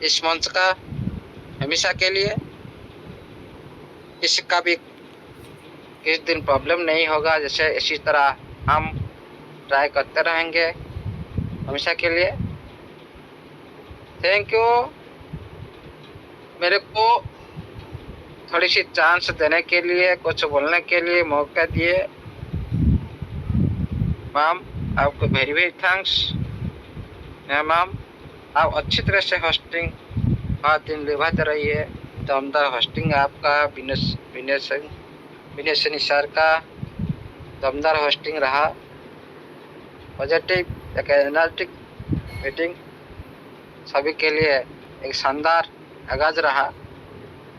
इस मंच का हमेशा के लिए किसी का भी किस दिन प्रॉब्लम नहीं होगा। जैसे इसी तरह हम ट्राई करते रहेंगे हमेशा के लिए। थैंक यू मेरे को थोड़ी सी चांस देने के लिए, कुछ बोलने के लिए मौका दिए। मैम आपको वेरी वेरी थैंक्स। मैम आप अच्छी तरह से होस्टिंग हर दिन निभाते रहिए। दमदार होस्टिंग आपका विनय सैनी सर का दमदार होस्टिंग रहा। पॉजिटिव एक एनर्जेटिक मीटिंग सभी के लिए एक शानदार आगाज रहा।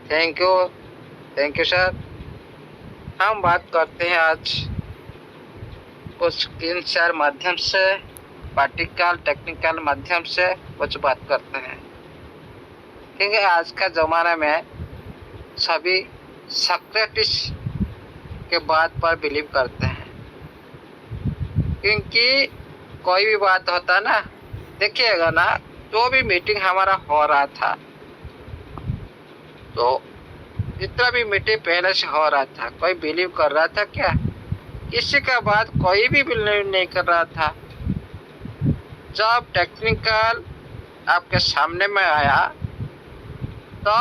Thank you sir. हम बात करते हैं आज कुछ स्क्रीन शेयर माध्यम से, प्रैक्टिकल टेक्निकल माध्यम से कुछ बात करते हैं। क्योंकि आज का ज़माना में सभी सक्रेटिस के बात पर बिलीव करते हैं। क्योंकि कोई भी बात होता ना, देखिएगा ना, जो भी मीटिंग हमारा हो रहा था, तो जितना भी मीटिंग पहले से हो रहा था, कोई बिलीव कर रहा था क्या? किसी का बात कोई भी बिलीव नहीं कर रहा था। जब टेक्निकल आपके सामने में आया तो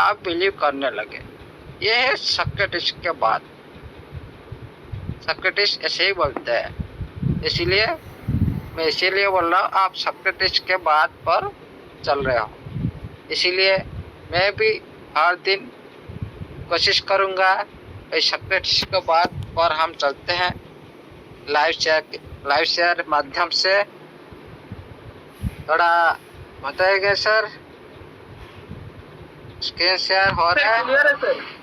आप बिलीव करने लगे। ये है सक्रेटिस के बात। सक्रेटिस ऐसे ही बोलते हैं, इसीलिए मैं इसीलिए बोल रहा हूँ आप सक्रेटिस के बात पर चल रहे हो। इसीलिए मैं भी हर दिन कोशिश करूँगा इस सक्रेटिस के बात पर हम चलते हैं। लाइव शेयर माध्यम से थोड़ा बताएंगे सर। स्क्रीन शेयर हो रहा है?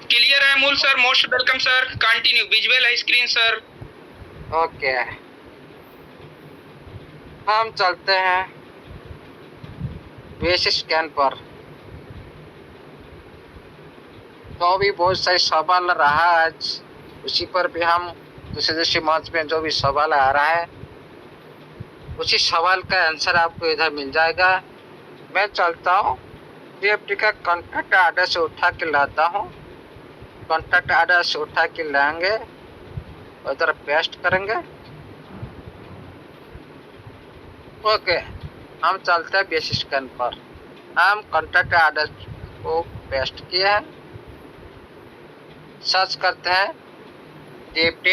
क्लियर है मूल sir. Most welcome sir. Continue. Visual है स्क्रीन सर। ओके, हम चलते हैं बेसिस स्कैन पर। तो भी बहुत सारे सवाल रहा आज, उसी पर भी हम दूसरे मंच में जो भी सवाल आ रहा है उसी सवाल का आंसर आपको इधर मिल जाएगा। मैं चलता हूँ DFT का कॉन्टैक्ट एड्रेस उठा के लाता हूँ। कॉन्टैक्ट एड्रेस उठा के लाएंगे, उधर पेस्ट करेंगे। ओके, हम चलते हैं बेसिस स्कैन पर। हम कॉन्टैक्ट एड्रेस को पेस्ट किए हैं, सर्च करते हैं DFT।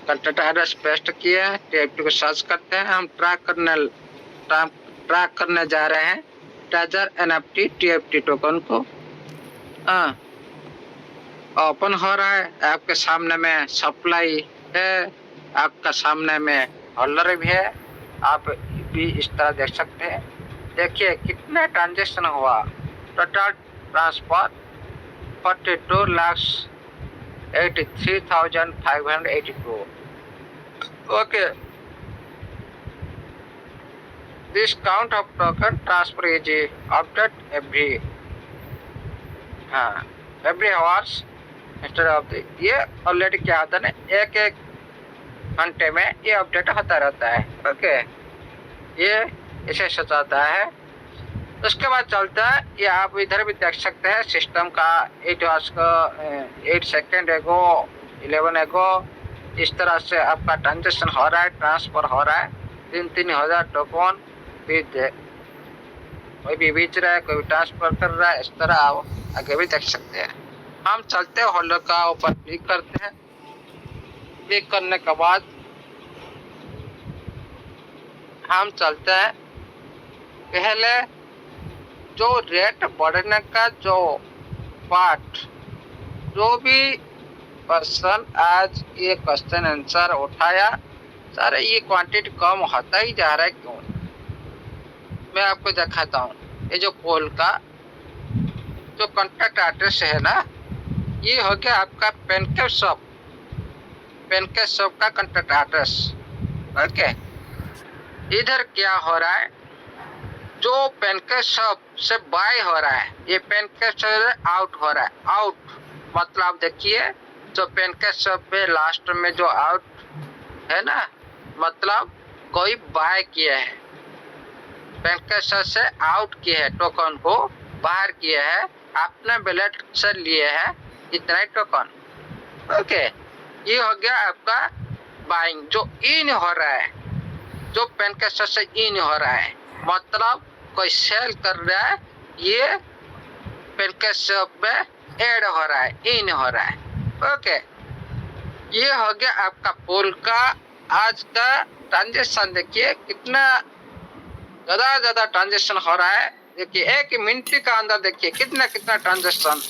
कॉन्टैक्ट एड्रेस पेस्ट किए हैं, DFT को सर्च करते हैं। हम ट्रैक करने जा रहे हैं ट्रेजर NFT TFT टोकन को। ओपन हो रहा है आपके सामने में। सप्लाई है आपका सामने में, होल्डर भी है। आप भी इस तरह देख सकते हैं। देखिए कितना ट्रांजेक्शन हुआ। Total transfer 42,83,582। Okay, this count of token transfer is update every hours instead of the. ये ऑलरेडी क्या होता है ना, एक घंटे में ये अपडेट होता रहता है। ओके, ये इसे सचाता है। उसके बाद चलता है, ये आप इधर भी देख सकते हैं सिस्टम का 8 सेकेंड एगो 11 एगो इस तरह से आपका ट्रांजेक्शन हो रहा है, ट्रांसफर हो रहा है। 3-3 हज़ार टोकन कोई भी बेच रहा है, कोई भी ट्रांसफर कर रहा है। इस तरह आप आगे भी देख सकते हैं। हम चलते हैं होल्डर का ऊपर क्लिक करते हैं। क्लिक करने के बाद हम चलते हैं, पहले जो रेट बढ़ने का जो पार्ट, जो भी पर्सन आज ये क्वेश्चन आंसर उठाया, सारे ये क्वांटिटी कम होता ही जा रहा है। क्यों? मैं आपको दिखाता हूँ। ये जो कॉल का जो कॉन्टैक्ट एड्रेस है ना, ये हो गया आपका पेनकेक शॉप का कॉन्टैक्ट एड्रेस। ओके, इधर क्या हो रहा है, जो पेनकेक शॉप से बाय हो रहा है, ये पेनकेक शॉप आउट हो रहा है। आउट मतलब देखिए, जो पेनकेक शॉप पे लास्ट में जो आउट है ना, मतलब कोई बाय किया है। पेनकेसर से आउट किए हैं, टोकन को बाहर किए हैं, आपने बैलेट से लिए हैं इतना ही टोकन। ओके, ये हो गया आपका बाइंग। जो इन हो रहा है, जो पेनकेसर से इन हो रहा है, मतलब कोई सेल कर रहा है, ये पेनकेसर में ऐड हो रहा है, इन हो रहा है। ओके, ये हो गया आपका पोल का आज का ट्रांजेक्शन। देखिए कितना ज्यादा ट्रांजेक्शन हो रहा है। देखिए 1 मिनट के अंदर देखिए कितना ट्रांजेक्शन।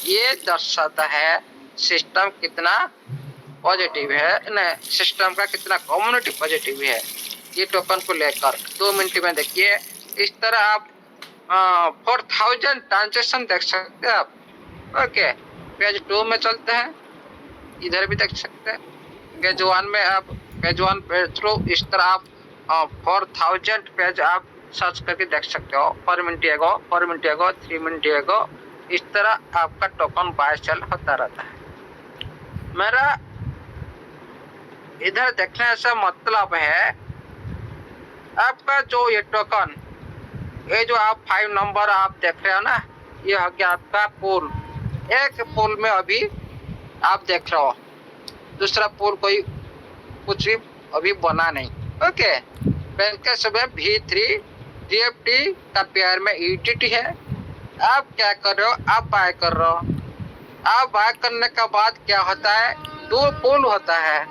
ये दर्शाता है सिस्टम कितना पॉजिटिव है, नहीं सिस्टम का कितना कम्युनिटी पॉजिटिव है ये टोकन को लेकर। 2 मिनट में देखिए इस तरह आप 4000 ट्रांजेक्शन देख सकते हैं आप। ओके, पेज 2 में चलते हैं, इधर भी देख सकते हैं। पेज 1 में आप पेज 1 पेज थ्रू इस तरह आप 4000 पेज आप सर्च करके देख सकते हो। 4 मिनट एगो, 4 मिनट एगो, 3 मिनट एगो, इस तरह आपका टोकन बाय सेल होता रहता है। मेरा इधर देखने से मतलब है आपका जो ये टोकन, ये जो आप 5 नंबर आप देख रहे हो ना, ये हो गया आपका पूल। एक पूल में अभी आप देख रहे हो, दूसरा पूल कोई कुछ भी अभी बना नहीं। ओके, पेनकेसर में V3 DFT का पेयर में ETT है। आप क्या कर रहे हो, आप बाय कर रहे हो। आप बाय करने के बाद क्या होता है, 2 पूल होता है।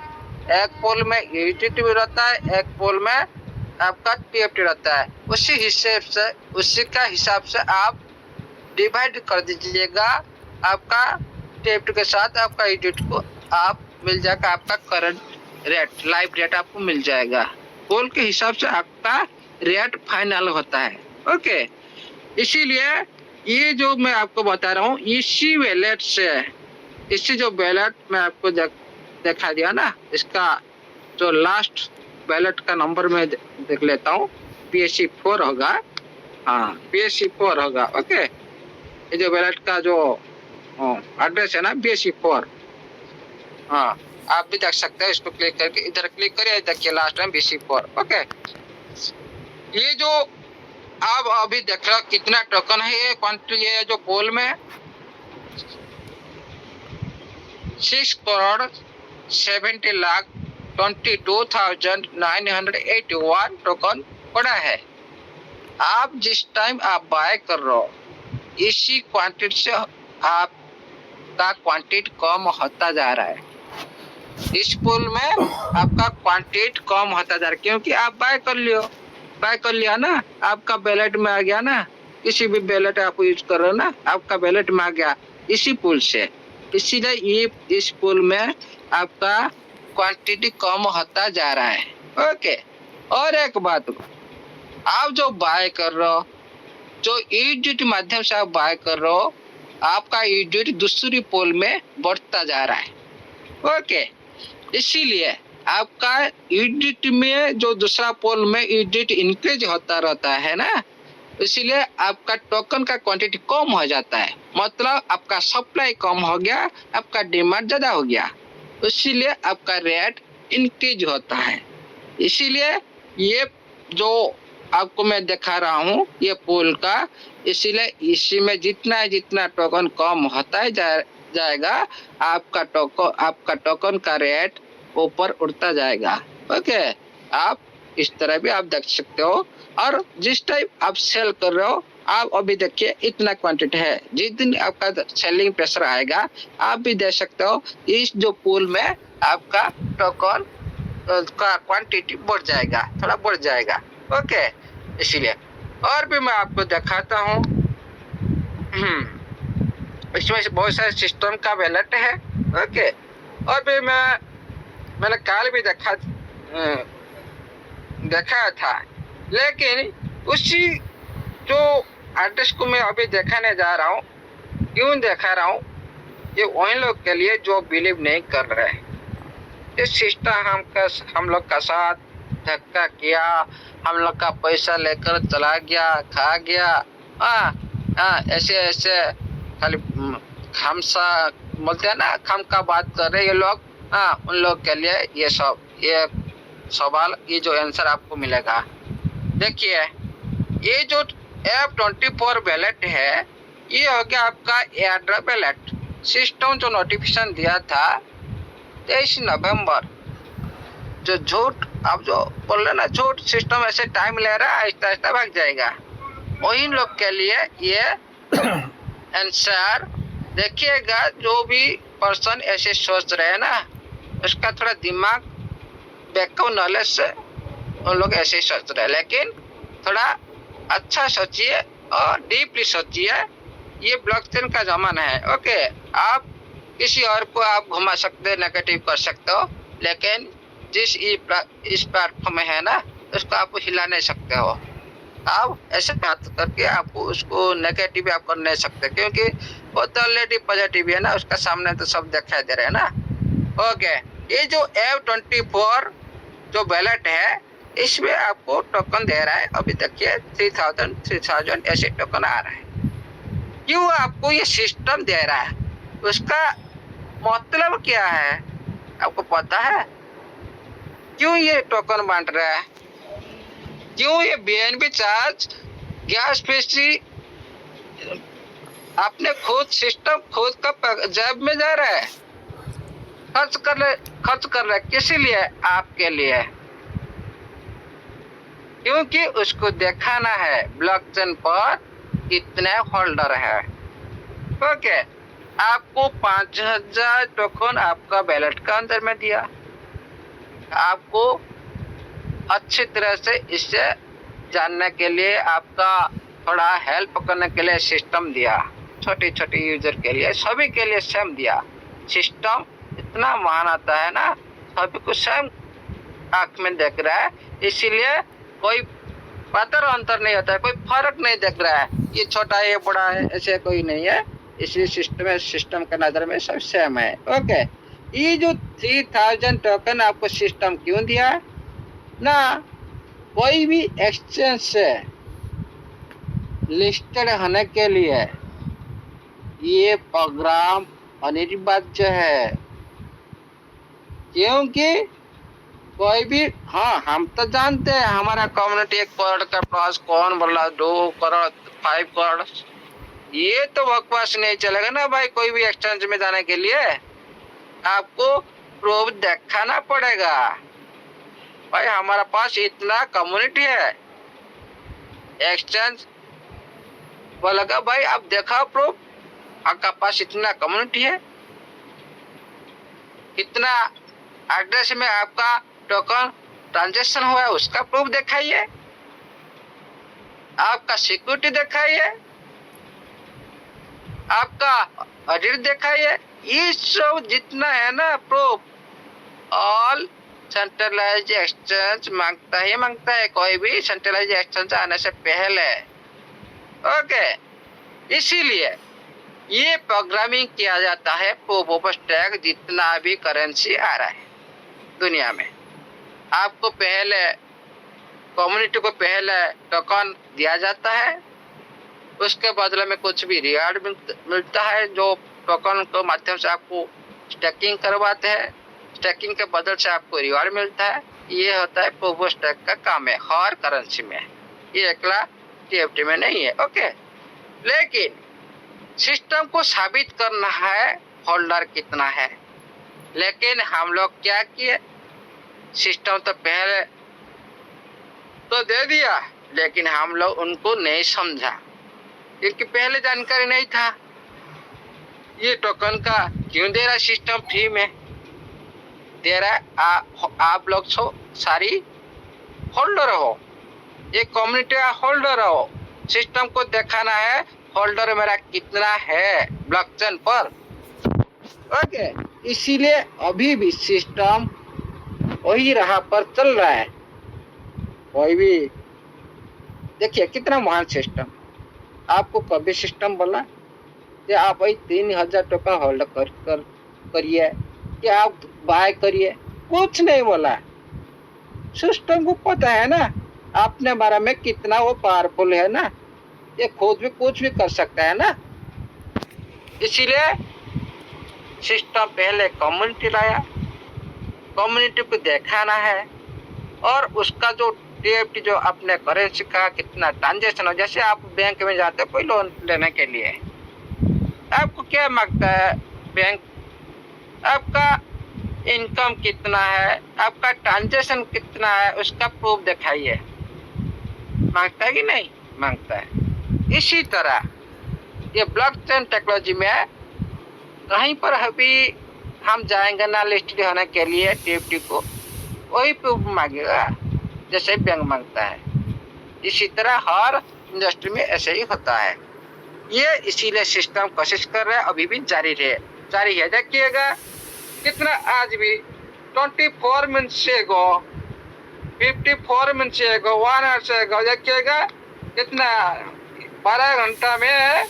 एक पूल में ETT भी रहता है, एक पूल में आपका TFT रहता है। उसी का हिसाब से आप डिवाइड कर दीजिएगा। आपका TFT के साथ आपका ETT को आप मिल जाएगा, आपका करंट रेट, लाइव रेट आपको मिल जाएगा। पूल के हिसाब से आपका रेट फाइनल होता है। ओके, इसीलिए ये जो मैं आपको बता रहा हूँ, इसी वैलेट से, इसी जो वैलेट मैं आपको दिखा दिया ना, इसका जो लास्ट वैलेट का नंबर मैं देख लेता हूँ, PSC4 होगा। हाँ, PSC4 होगा। ओके, ये जो वैलेट का जो एड्रेस है ना, PSC4। हाँ, आप भी देख सकते हैं। इसको क्लिक करके इधर क्लिक करिए, देखिए लास्ट टाइम BC4। ओके, ये जो आप अभी देख रहे हो कितना टोकन है, ये क्वांटिटी, ये जो पोल में 6,70,22,981 टोकन पड़ा है। आप जिस टाइम आप बाय कर रहे हो, इसी क्वांटिटी से आपका क्वांटिटी कम होता जा रहा है। इस पोल में आपका क्वांटिटी कम होता जा रहा है, क्योंकि आप बाय कर लिया ना, आपका बैलेट में आ गया ना। किसी भी बैलेट आप यूज कर रहे हो ना, आपका बैलेट में आ गया इसी पोल से। इसीलिए ये इस पोल में आपका क्वांटिटी कम होता जा रहा है। ओके, और एक बात, आप जो बाय कर रहे हो, जो ETT माध्यम से आप बाय कर रहे हो, आपका ETT दूसरी पोल में बढ़ता जा रहा है। ओके, इसीलिए आपका ETT में जो दूसरा पोल में ETT इंक्रीज होता रहता है ना, इसीलिए आपका टोकन का क्वांटिटी कम हो जाता है। मतलब आपका सप्लाई कम हो गया, आपका डिमांड ज्यादा हो गया, इसीलिए आपका रेट इंक्रीज होता है। इसीलिए ये जो आपको मैं दिखा रहा हूँ, ये पोल का, इसीलिए इसी में जितना टोकन कम होता है जाएगा, आपका टोकन का रेट ऊपर उड़ता जाएगा। ओके, आप इस तरह भी आप देख सकते हो। और जिस टाइप आप सेल कर रहे हो, आप अभी देखिए इतना क्वांटिटी है। जिस दिन आपका सेलिंग प्रेशर आएगा, आप भी देख सकते हो इस जो पूल में आपका टोकन का क्वांटिटी बढ़ जाएगा, थोड़ा बढ़ जाएगा। ओके, इसीलिए और भी मैं आपको दिखाता हूँ। इसमें बहुत सारे सिस्टम का वैलेट है। ओके, और भी मैंने कल भी देखा था, लेकिन उसी जो एड्रेस को मैं अभी दिखाने जा रहा हूँ, क्यों दिखा रहा हूँ, ये वही लोग के लिए जो बिलीव नहीं कर रहे हैं। इस सिस्टम हम लोग का साथ धक्का किया, हम लोग का पैसा लेकर चला गया, खा गया। ऐसे खाली खामसा बोलते हैं ना, खाम का बात कर रहे ये लोग। उन लोग के लिए ये सवाल, ये जो आंसर आपको मिलेगा। देखिए ये जो F24 बैलेट है, ये हो गया आपका एयरड्रॉप बैलेट। सिस्टम जो नोटिफिकेशन दिया था 23 नवंबर, जो झूठ आप जो बोल रहे ना, झूठ सिस्टम ऐसे टाइम ले रहा है, आहिस्ता आहिस्ता भाग जाएगा। वही लोग के लिए ये आंसर देखिएगा। जो भी पर्सन ऐसे सोच रहे हैं ना, उसका थोड़ा दिमाग बैकअप नॉलेज से उन लोग ऐसे ही सोच रहे हैं, लेकिन थोड़ा अच्छा सोचिए और डीपली सोचिए। ये ब्लॉकचेन का जमाना है। ओके, आप किसी और को आप घुमा सकते हो, नेगेटिव कर सकते हो, लेकिन जिस इस प्लेटफॉर्म में है ना, उसको आप हिला नहीं सकते हो। आप ऐसे बात करके आपको उसको नेगेटिव आप कर नहीं सकते, क्योंकि वो तो ऑलरेडी पॉजिटिव है ना, उसका सामने तो सब दिखाई दे रहे हैं ना। ओके, ये जो F24 जो बैलेट है, इसमें आपको टोकन दे रहा है। अभी देखिए 3000 ऐसे टोकन आ रहा है। क्यों आपको ये सिस्टम दे रहा है, उसका मतलब क्या है आपको पता है? क्यों ये टोकन बांट रहा है? क्यों ये BNB चार्ज गैस फीस अपने खुद सिस्टम खुद का जेब में जा रहा है, खर्च कर रहा है। किसी लिए? आपके लिए। क्योंकि उसको दिखाना है ब्लॉकचेन पर कितने होल्डर है। ओके, आपको 5000 टोकन आपका बैलेट का अंदर में दिया, आपको अच्छी तरह से इससे जानने के लिए, आपका थोड़ा हेल्प करने के लिए सिस्टम दिया। छोटी छोटी यूजर के लिए, सभी के लिए सेम दिया। सिस्टम इतना महान आता है ना, सभी को सेम आंख में देख रहा है, इसीलिए कोई पातर अंतर नहीं होता है, कोई फर्क नहीं देख रहा है, ये छोटा है ये बड़ा है, ऐसे कोई नहीं है। इसलिए सिस्टम के नजर में सब सेम है। ओके, ये जो 3000 टोकन आपको सिस्टम क्यों दिया ना, कोई भी एक्सचेंज से लिस्टेड होने के लिए ये प्रोग्राम अनिवार्य है। क्योंकि कोई भी, हाँ हम तो जानते हैं हमारा कम्युनिटी 1 करोड़ का प्लस, कौन बोला 2 करोड़ 5 करोड़, ये तो बकवास नहीं चलेगा ना भाई। कोई भी एक्सचेंज में जाने के लिए आपको प्रूफ दिखाना पड़ेगा भाई, हमारा पास इतना कम्युनिटी है। एक्सचेंज बोलेगा भाई आप दिखाओ प्रूफ, आपका पास इतना कम्युनिटी है, कितना एड्रेस में आपका टोकन ट्रांजैक्शन हुआ है, उसका प्रूफ दिखाइए, आपका सिक्योरिटी दिखाइए, आपका ऑडिट दिखाइए। ये सब जितना है ना प्रूफ, ऑल सेंट्रलाइज एक्सचेंज मांगता है, कोई भी सेंट्रलाइज एक्सचेंज आने से पहले। ओके, इसीलिए ये प्रोग्रामिंग किया जाता है प्रूफ ऑफ स्टेक। जितना भी करेंसी आ रहा है दुनिया में, आपको पहले कम्युनिटी को पहले टोकन दिया जाता है, उसके बदले में कुछ भी रिवार्ड मिलता है, जो टोकन के माध्यम से आपको स्टेकिंग करवाते हैं, स्टेकिंग के बदल से आपको रिवार्ड मिलता है। ये होता है प्रूफ ऑफ स्टेक का काम है हर करेंसी में, ये अकेला TFT में नहीं है। ओके, लेकिन सिस्टम को साबित करना है होल्डर कितना है। लेकिन हम लोग क्या किए, सिस्टम तो पहले तो दे दिया, लेकिन हम लोग उनको नहीं समझा, क्योंकि पहले जानकारी नहीं था ये टोकन का क्यों दे रहा है। सिस्टम फ्री में दे रहा है, आप लोग सारी होल्डर हो, ये कम्युनिटी होल्डर हो, सिस्टम को दिखाना है होल्डर मेरा कितना है ब्लॉकचेन पर। ओके, इसीलिए अभी भी सिस्टम वही राह पर चल रहा है। कोई भी देखिए कितना महान सिस्टम, आपको कभी सिस्टम बोला कि आप वही 3000 टोकन होल्ड करिए कि आप बाय करिए, कुछ नहीं बोला। सिस्टम को पता है ना अपने बारे में कितना वो पावरफुल है ना, ये खुद भी कुछ भी कर सकता है ना। इसीलिए सिस्टम पहले कम्युनिटी लाया, कम्युनिटी को दिखाना है, और उसका जो टीएफटी जो अपने करेंसी का कितना ट्रांजेक्शन हो, जैसे आप बैंक में जाते हो कोई लोन लेने के लिए, आपको क्या मांगता है बैंक? आपका इनकम कितना है, आपका ट्रांजेक्शन कितना है, उसका प्रूफ दिखाइए। मांगता है कि नहीं मांगता है? इसी तरह ये ब्लॉकचेन टेक्नोलॉजी में कहीं पर अभी हम जाएंगे ना लिस्टेड होने के लिए टीएफटी को, वही प्रूफ मांगेगा जैसे बैंक मांगता है। इसी तरह हर इंडस्ट्री में ऐसे ही होता है। ये इसीलिए सिस्टम कोशिश कर रहा है अभी भी जारी है। देखिएगा कितना आज भी 24 मिनट से गो, 54 मिनट से गो, 1 आवर से गो, देखिएगा कितना 12 घंटा में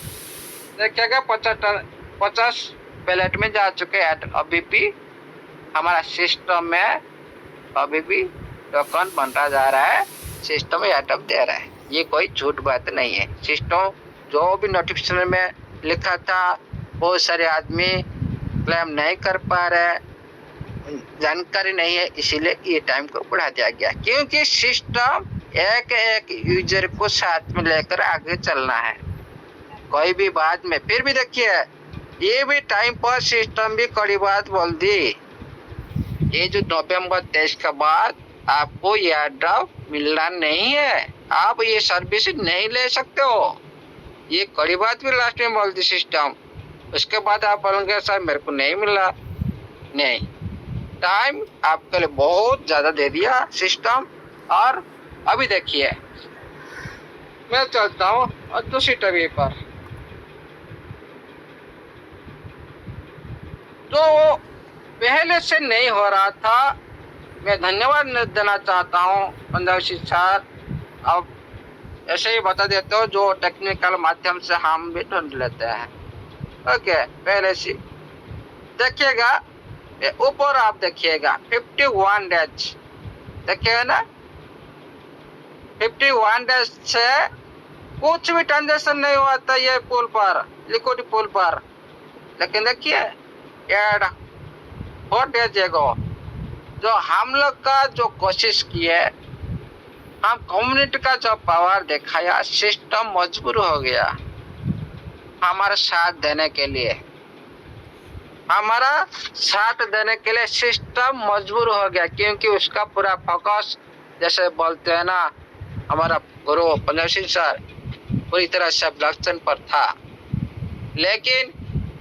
देखिएगा 50 बैलेट में जा चुके हैं। अभी भी हमारा सिस्टम में अभी भी टोकन बनता जा रहा है, सिस्टम एटअप दे रहा है। ये कोई झूठ बात नहीं है। सिस्टम जो भी नोटिफिकेशन में लिखा था बहुत सारे आदमी क्लेम नहीं कर पा रहे, जानकारी नहीं है, इसीलिए ये टाइम को बढ़ा दिया गया, क्योंकि सिस्टम एक यूजर को साथ में लेकर आगे चलना है। कोई भी बात में फिर भी देखिए ये भी टाइम पर सिस्टम भी कड़ी बात बोल दी, ये जो नवंबर 23 के बाद आपको एयर ड्रॉप मिलना नहीं है, आप ये सर्विस नहीं ले सकते हो। ये कड़ी बात भी लास्ट में बोल दी सिस्टम। उसके बाद आप बोलेंगे सर मेरे को नहीं मिला, नहीं, टाइम आपके लिए बहुत ज्यादा दे दिया सिस्टम। और अभी देखिए मैं चलता हूँ और दूसरी टीवी पर, तो पहले से नहीं हो रहा था। मैं धन्यवाद देना चाहता हूँ पंजाब सर, अब ऐसे ही बता देते हो जो टेक्निकल माध्यम से हम भी ढूंढ लेते हैं। ओके, पहले से देखिएगा ऊपर आप देखिएगा 51 डेज देखिएगा ना, 51 डेज से कुछ भी ट्रांजेक्शन नहीं हुआ था ये पुल पर, लिक्विड पुल पर। लेकिन देखिए 4 डेज एगो जो हम लोग का जो कोशिश की है, हम कम्युनिटी का जो पावर दिखाया, सिस्टम मजबूर हो गया हमारा साथ देने के लिए, हमारा साथ देने के लिए सिस्टम मजबूर हो गया, क्योंकि उसका पूरा फोकस जैसे बोलते हैं ना हमारा गुरु पंजाब सिंह सर पूरी तरह से ब्लॉकचेन पर था। लेकिन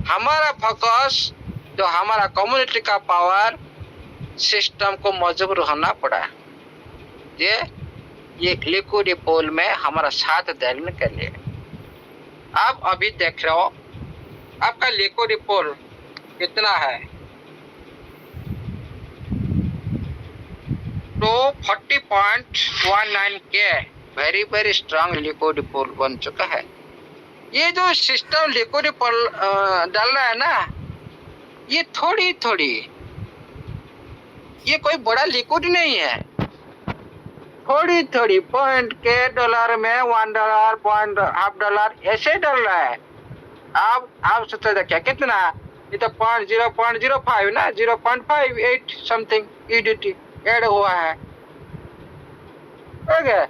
हमारा फोकस जो हमारा कम्युनिटी का पावर, सिस्टम को मजबूर होना पड़ा ये लिक्विड पूल में हमारा साथ देने के लिए। आप अभी देख रहे हो आपका लिक्विड पूल कितना है, तो 40.19 के वेरी स्ट्रांग लिक्विड पूल बन चुका है। ये जो सिस्टम लिक्विड पूल डाल रहा है ना, ये थोड़ी ये कोई बड़ा लिक्विड नहीं है, थोड़ी पॉइंट के डॉलर में $1, $0.5 ऐसे डल रहा है। आप सोचो देखिए कितना, ये तो 0.05 ना, 0.58 समथिंग यूडिटी ऐड हुआ है। ओके,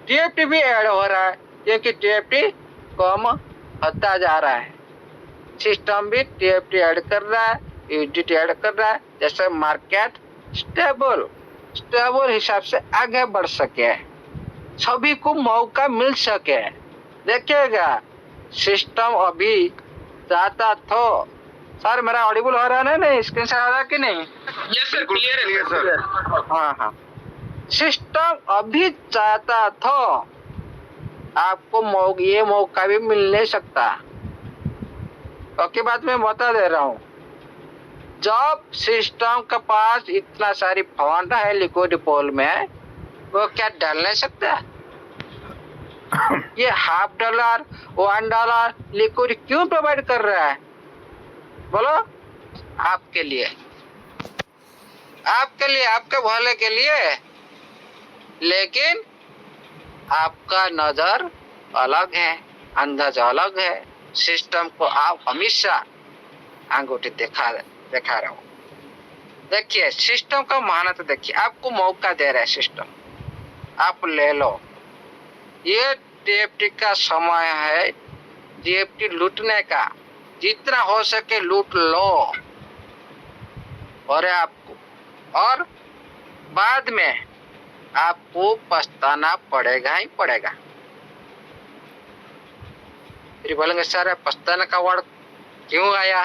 टीएफटी भी ऐड हो रहा है, क्योंकि टीएफटी कम होता जा रहा है, सिस्टम भी टीएफटी ऐड कर रहा है, यूडिटी ऐड कर रहा है, जैसे मार्केट स्टेबल हिसाब से आगे बढ़ सके, सभी को मौका मिल सके। देखिएगा सिस्टम अभी चाहता तो सर मेरा ऑडिबल हो रहा है ना, नहीं स्क्रीन से आ रहा कि नहीं? यस सर, क्लियर है सर। हाँ, सिस्टम अभी चाहता तो आपको ये मौका भी मिल नहीं सकता। ओके, बात मैं बता दे रहा हूँ, जब सिस्टम के पास इतना सारी फंड है लिक्विड पूल में, वो क्या डाल नहीं सकता? ये $0.5, $1 लिक्विड क्यों प्रोवाइड कर रहा है बोलो? आपके लिए, आपके भले के लिए। लेकिन आपका नजर अलग है, अंदाजा अलग है, सिस्टम को आप हमेशा अंगूठी दिखा रहे हो। देखिए सिस्टम का मेहनत देखिए, आपको मौका दे रहा है सिस्टम, आप ले लो। ये TFT का समय है, TFT लूटने का। जितना हो सके लूट लो और आपको, और बाद में आपको पछताना पड़ेगा ही पड़ेगा। फिर बोलेंगे सर पछताने का वर्ड क्यों आया,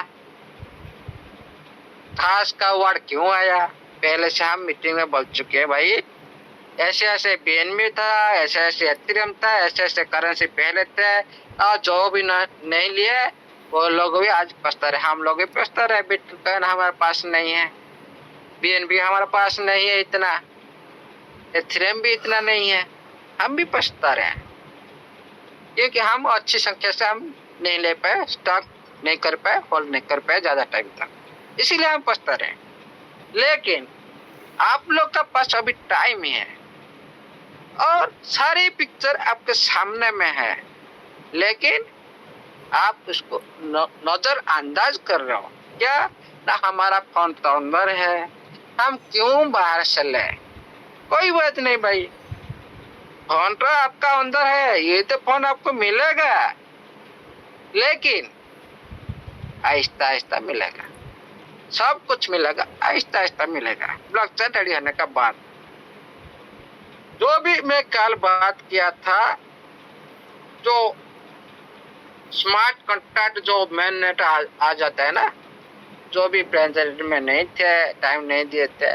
खास का वर्ड क्यों आया? पहले से हम मीटिंग में बोल चुके हैं भाई, ऐसे ऐसे BNB था, ऐसे ऐसे एथेरियम था, ऐसे ऐसे करेंसी पहले थे, और जो भी नहीं लिए वो लोग भी आज पछता रहे, हम लोग भी पछता रहे। बिटकॉइन हमारे पास नहीं है, BNB हमारे पास नहीं है इतना, एथेरियम भी इतना नहीं है, हम भी पछता रहे हैं क्योंकि हम अच्छी संख्या से हम नहीं ले पाए, स्टॉक नहीं कर पाए, होल्ड नहीं कर पाए ज्यादा टाइम तक, इसीलिए हम पछता रहे। लेकिन आप लोग का पास अभी टाइम है और सारी पिक्चर आपके सामने में है, लेकिन आप उसको नजरअंदाज कर रहे हो। क्या ना हमारा फोन तो अंदर है, हम क्यों बाहर से ले? कोई बात नहीं भाई, फोन तो आपका अंदर है, ये तो फोन आपको मिलेगा, लेकिन आहिस्ता आहिस्ता मिलेगा, सब कुछ मिलेगा, आहिस्ता आहिस्ता मिलेगा ब्लॉकचेन रेडी होने का बाद। जो भी मैं कल बात किया था, जो स्मार्ट कॉन्ट्रैक्ट जो मेन नेट आ जाता है ना, जो भी प्रेजेंट में नहीं थे, टाइम नहीं दिए थे,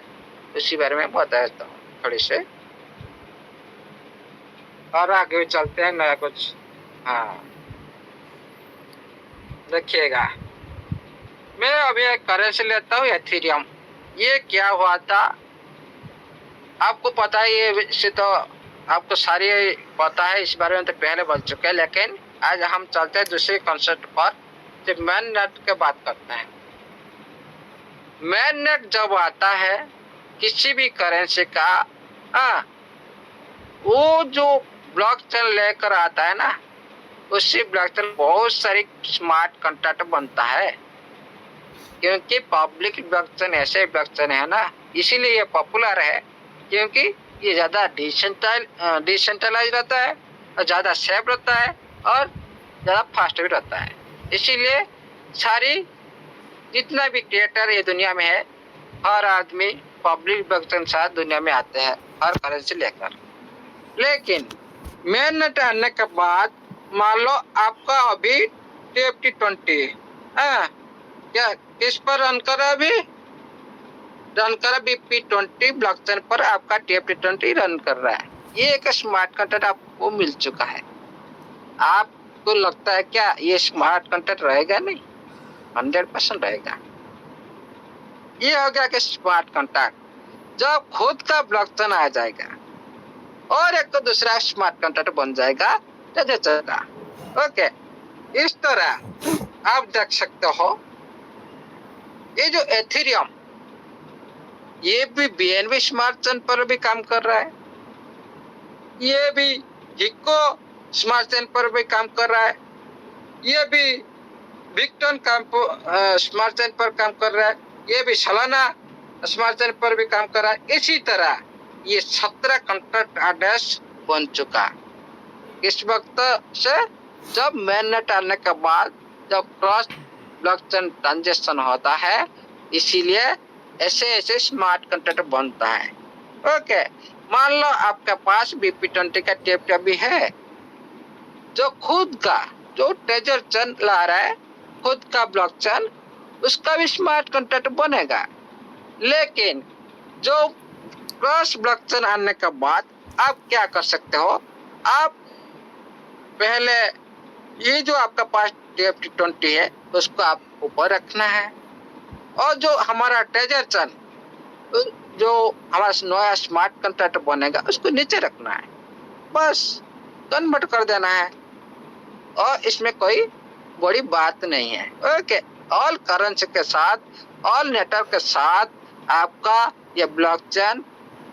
उसी बारे में बता देता हूँ थोड़ी से, और आगे चलते हैं नया कुछ। हाँ देखिएगा, मैं अभी एक करेंसी लेता हूँ एथेरियम। ये क्या हुआ था आपको पता है, ये से तो आपको सारी पता है, इस बारे में तो पहले बोल चुके हैं, लेकिन आज हम चलते हैं दूसरे कॉन्सेप्ट पर, जब मेन नेट की बात करते हैं। मेन नेट जब आता है किसी भी करेंसी का, वो जो ब्लॉकचेन लेकर आता है ना, उसी ब्लॉकचेन बहुत सारी स्मार्ट कॉन्ट्रैक्ट बनता है, क्योंकि पब्लिक ब्लॉकचेन ऐसे ब्लॉकचेन है ना, इसीलिए ये पॉपुलर है, क्योंकि ये ज्यादा डिसेंट्रलाइज रहता है और ज्यादा सेफ रहता है और ज्यादा फास्ट भी रहता है। इसीलिए सारी जितना भी क्रिएटर ये दुनिया में है, हर आदमी पब्लिक ब्लॉकचेन साथ दुनिया में आते हैं हर करेंसी लेकर। लेकिन मेन नेट आने के बाद मान लो आपका अभी TFT20 क्या किस पर रन कर रहा है? अभी रन कर BP20 ब्लॉकचेन पर आपका TFT20 रन कर रहा है। ये एक स्मार्ट कॉन्ट्रैक्ट आपको मिल चुका है। आपको लगता है क्या ये स्मार्ट कॉन्ट्रैक्ट रहेगा? नहीं, 100% रहेगा। ये हो गया कि स्मार्ट कॉन्ट्रैक्ट जब खुद का ब्लॉकचेन आ जाएगा और एक तो दूसरा स्मार्ट कॉन्ट्रैक्ट बन जाएगा तो चलेगा। ओके, इस तरह आप देख सकते हो ये जो एथेरियम, ये भी BNB स्मार्ट चेन पर भी काम कर रहा है, ये भी हिको स्मार्ट चेन पर भी काम कर रहा है, ये भी बिटकॉइन स्मार्ट चेन पर काम कर रहा है, ये भी सोलाना स्मार्ट चेन पर भी काम कर रहा है। इसी तरह ये 17 कॉन्ट्रैक्ट एड्रेस बन चुका। इस वक्त से जब मेन नेट आने के बाद जब क्रॉस ब्लॉकचेन ट्रांजेक्शन होता है, इसीलिए ऐसे ऐसे स्मार्ट कॉन्ट्रैक्ट बनता है। ओके, मान लो आपके पास BP20 का TFT भी है, जो खुद का जो ट्रेजर चेन ला रहा है, खुद का ब्लॉकचेन, उसका भी स्मार्ट कॉन्ट्रैक्ट बनेगा। लेकिन जो क्रॉस ब्लॉकचेन आने के बाद आप क्या कर सकते हो, आप पहले ये जो आपका पास TFT20 है उसको आप ऊपर रखना है, और जो हमारा ट्रेजर चेन जो हमारा नया स्मार्ट कॉन्ट्रैक्ट बनेगा उसको नीचे रखना है, बस कन्वर्ट कर देना है, और इसमें कोई बड़ी बात नहीं है। ओके, ऑल करेंसी के साथ, ऑल नेटवर्क के साथ आपका ये ब्लॉकचेन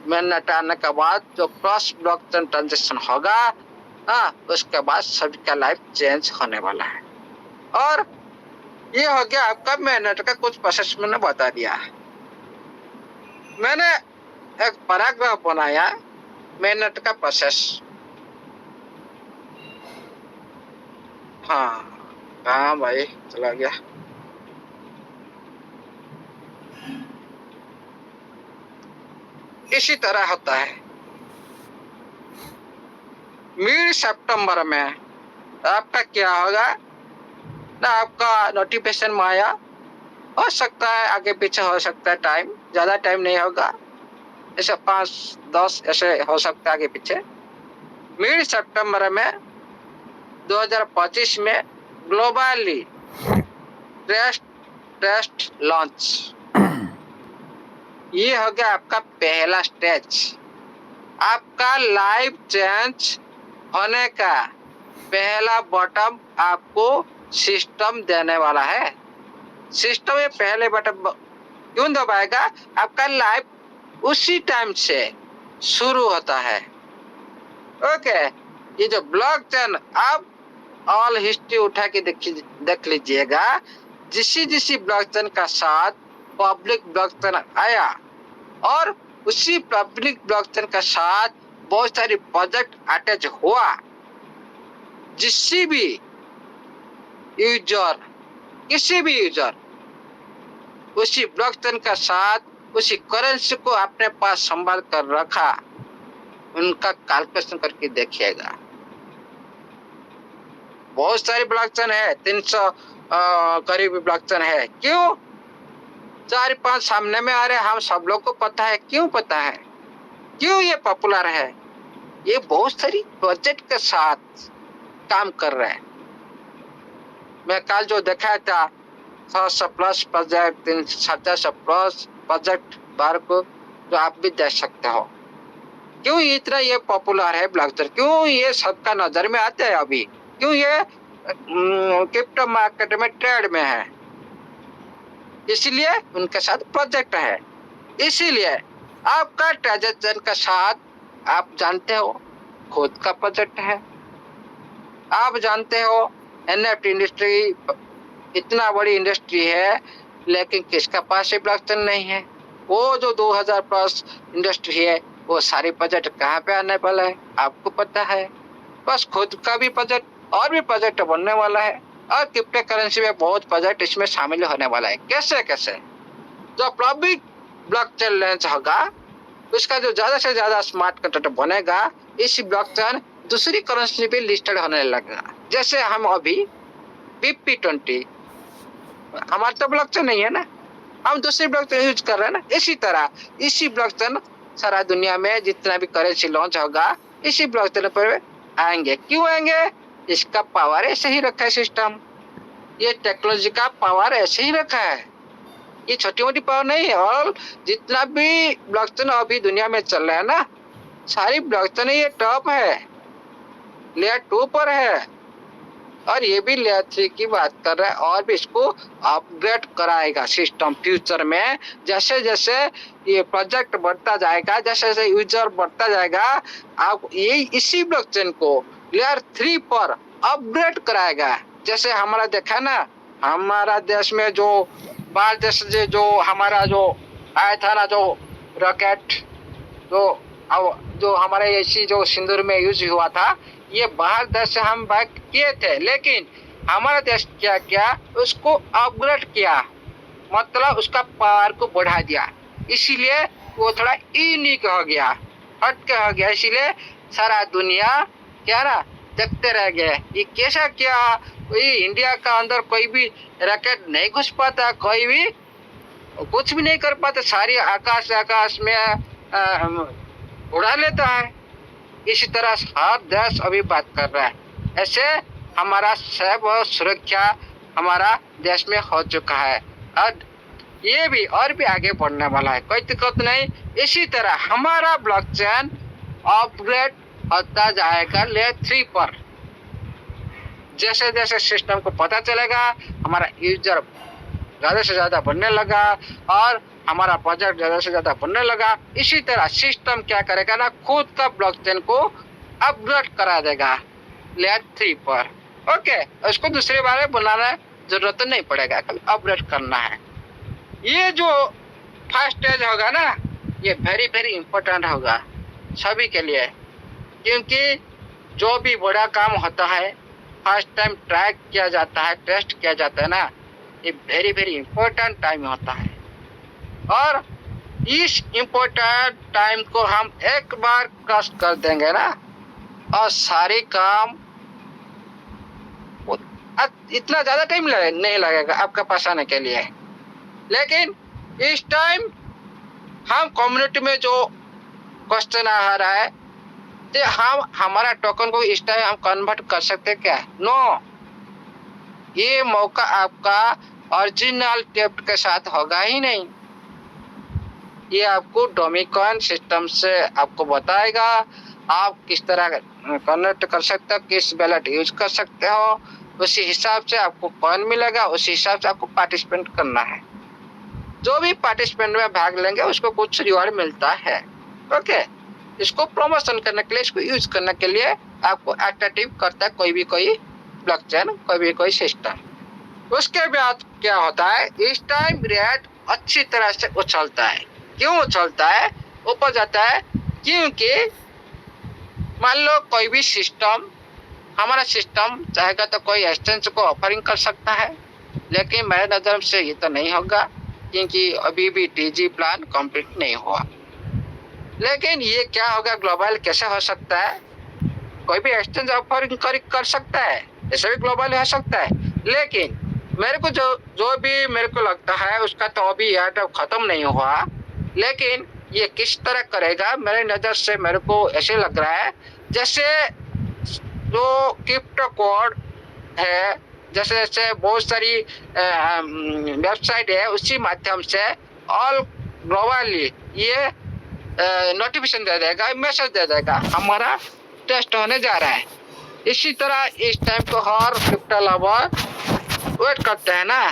मेन नेट आने के बाद जो क्रॉस ब्लॉकचेन ट्रांजेक्शन होगा, उसके बाद सभी का लाइफ चेंज होने वाला है। और ये हो गया आपका मेन नेट का कुछ प्रोसेस मैंने बता दिया। मैंने एक पैराग्राफ बनाया मेहनत का प्रोसेस। हाँ हाँ भाई चला गया। इसी तरह होता है। मिड सितंबर में आपका क्या होगा ना, आपका नोटिफिकेशन में आया, हो सकता है आगे पीछे हो सकता है, टाइम ज्यादा टाइम नहीं होगा, ऐसे 5-10 ऐसे हो सकता है आगे पीछे। मिड सितंबर में 2025 में ग्लोबली टेस्ट लॉन्च, ये हो गया आपका पहला स्टेज। आपका लाइफ चेंज होने का पहला बटन आपको सिस्टम देने वाला है। सिस्टम में पहले बटन क्यों दबाएगा, आपका लाइफ उसी टाइम से शुरू होता है। ओके, ये जो ब्लॉकचेन, आप ऑल हिस्ट्री उठा के देख लीजिएगा, जिसी ब्लॉकचेन का साथ पब्लिक ब्लॉकचेन आया और उसी पब्लिक ब्लॉकचेन का साथ बहुत सारी प्रोजेक्ट अटैच हुआ, जिससे भी यूजर, किसी भी यूजर उसी ब्लॉकचेन का साथ उसी करेंसी को अपने पास संभाल कर रखा, उनका कैलकुलेशन करके देखिएगा। बहुत सारी ब्लॉकचेन है, 300 करीब ब्लॉकचेन है। क्यों 4-5 सामने में आ रहे, हम सब लोग को पता है। क्यों पता है, क्यों ये पॉपुलर है, ये बहुत सारी प्रोजेक्ट के साथ काम कर रहे हैं। मैं कल जो देखा था 100 प्लस प्रोजेक्ट, 350 प्लस प्रोजेक्ट बार को, जो आप भी देख सकते हो। क्यों इतना ये पॉपुलर है ब्लॉकचेन, क्यों ये सबका नजर में आते हैं अभी, क्यों ये क्रिप्टो मार्केट में ट्रेड में है, इसलिए उनके साथ प्रोजेक्ट है। इसीलिए आपका ट्रांजेक्शन का साथ आप जानते हो खुद का प्रोजेक्ट है। आप जानते हो एनएफटी इंडस्ट्री इतना बड़ी इंडस्ट्री है, लेकिन किसका पास ब्लॉकचेन नहीं है। वो जो 2000 प्लस इंडस्ट्री है, वो सारी प्रोजेक्ट कहाँ पे आने वाला है आपको पता है। बस खुद का भी प्रोजेक्ट और भी प्रोजेक्ट बनने वाला है, और क्रिप्टो करेंसी में बहुत प्रोजेक्ट इसमें शामिल होने वाला है। कैसे कैसे, जो पब्लिक ब्लॉकचेन लॉन्च होगा, उसका जो ज्यादा से ज्यादा स्मार्ट कॉन्ट्रैक्ट बनेगा, इस ब्लॉकचेन दूसरी करेंसी पे लिस्टेड होने लगेगा। जैसे हम अभी BP20, हमारा तो ब्लॉकचेन नहीं है ना, हम दूसरी ब्लॉकचेन यूज कर रहे हैं ना। इसी तरह इसी ब्लॉकचेन सारा दुनिया में जितना भी करेंसी लॉन्च होगा, इसी ब्लॉकचेन पर आएंगे। क्यों आएंगे, इसका पावर ऐसे ही रखा है सिस्टम, ये टेक्नोलॉजी का पावर ऐसे ही रखा है, ये छोटी मोटी पावर नहीं है। और जितना भी ब्लॉकचेन अभी दुनिया में चल रहा है ना, सारी ब्लॉकचेन ये टॉप है, लेयर 2 पर है, और ये भी लेयर 3 की बात कर रहा है, और भी इसको अपग्रेड कराएगा सिस्टम फ्यूचर में। जैसे जैसे ये प्रोजेक्ट बढ़ता जाएगा, जैसे जैसे यूजर बढ़ता जाएगा, आप ये इसी ब्लॉकचेन को लेयर 3 पर अपग्रेड कराएगा। जैसे हमारा देखा ना, हमारा देश में जो बाहर देश से जो हमारा जो आया था ना, जो रॉकेट जो हमारे ऐसी जो सिंदूर में यूज हुआ था, ये बाहर देश से हम बाय किए थे, लेकिन हमारा देश क्या किया, उसको अपग्रेड किया, मतलब उसका पावर को बढ़ा दिया। इसीलिए वो थोड़ा यूनिक हो गया, हटके हो गया। इसीलिए सारा दुनिया क्या ना देखते रह गए, ये कैसा क्या, ये इंडिया का अंदर कोई भी रॉकेट नहीं घुस पाता, कोई भी कुछ भी नहीं कर पाता, सारी आकाश में उड़ा लेता है। इसी तरह हर देश अभी बात कर रहा है, ऐसे हमारा सब सुरक्षा हमारा देश में हो चुका है, और ये भी और भी आगे बढ़ने वाला है, कोई दिक्कत नहीं। इसी तरह हमारा ब्लॉकचेन अपग्रेड होता जाएगा लेयर 3 पर। जैसे जैसे सिस्टम को पता चलेगा, हमारा यूजर ज्यादा से ज्यादा बढ़ने लगा, और हमारा प्रोजेक्ट ज्यादा से ज्यादा बनने लगा। इसी तरह सिस्टम क्या करेगा ना, खुद का ब्लॉकचेन को अपग्रेड करा देगा लेयर 3 पर। ओके, उसको दूसरे बारे में बनाना जरूरत नहीं पड़ेगा, खाली अपग्रेड करना है। ये जो फर्स्ट स्टेज होगा ना, ये वेरी वेरी इंपॉर्टेंट होगा। सभी के लिए, क्योंकि जो भी बड़ा काम होता है फर्स्ट टाइम ट्रैक किया जाता है, टेस्ट किया जाता है ना, ये वेरी वेरी इंपॉर्टेंट टाइम होता है। और इस इम्पोर्टेंट टाइम को हम एक बार क्रॉस कर देंगे ना, और सारे काम इतना ज़्यादा टाइम नहीं लगेगा आपके पास आने के लिए। लेकिन इस टाइम हम कम्युनिटी में जो क्वेश्चन आ रहा है कि हम हमारा टोकन को इस टाइम हम कन्वर्ट कर सकते क्या? नो, ये मौका आपका ओरिजिनल टेप्ट के साथ होगा ही नहीं। ये आपको डोमिकॉइन सिस्टम से आपको बताएगा आप किस तरह कन्वर्ट कर सकते हो, किस वैलेट यूज कर सकते हो, उसी हिसाब से आपको कॉइन मिलेगा, उसी हिसाब से आपको पार्टिसिपेंट करना है। जो भी पार्टिसिपेंट में भाग लेंगे उसको कुछ रिवॉर्ड मिलता है। ओके, इसको प्रमोशन करने के लिए, इसको यूज करने के लिए आपको अट्रैक्टिव करता है कोई ब्लॉकचेन, कोई सिस्टम। उसके बाद क्या होता है, इस टाइम रेट अच्छी तरह से उछलता है। क्यों उछलता है, ऊपर जाता है? क्योंकि मान लो कोई भी सिस्टम, हमारा सिस्टम चाहेगा तो कोई एक्सचेंज को ऑफरिंग कर सकता है, लेकिन मेरे नज़र से ये तो नहीं होगा क्योंकि अभी भी टीजी प्लान कंप्लीट नहीं हुआ। लेकिन ये क्या होगा, ग्लोबल कैसे हो सकता है? कोई भी एक्सचेंज ऑफरिंग कर सकता है, ऐसे भी ग्लोबल हो सकता है। लेकिन मेरे को जो भी मेरे को लगता है उसका तो अभी एयर खत्म नहीं हुआ। लेकिन ये किस तरह करेगा, मेरे नज़र से मेरे को ऐसे लग रहा है जैसे जो क्रिप्टो कोड है, जैसे जैसे बहुत सारी वेबसाइट है, उसी माध्यम से ऑल ग्लोबली ये नोटिफिकेशन दे देगा, मैसेज दे देगा हमारा टेस्ट होने जा रहा है। इसी तरह इस टाइम को हर क्रिप्टो लवर वेट करते हैं ना,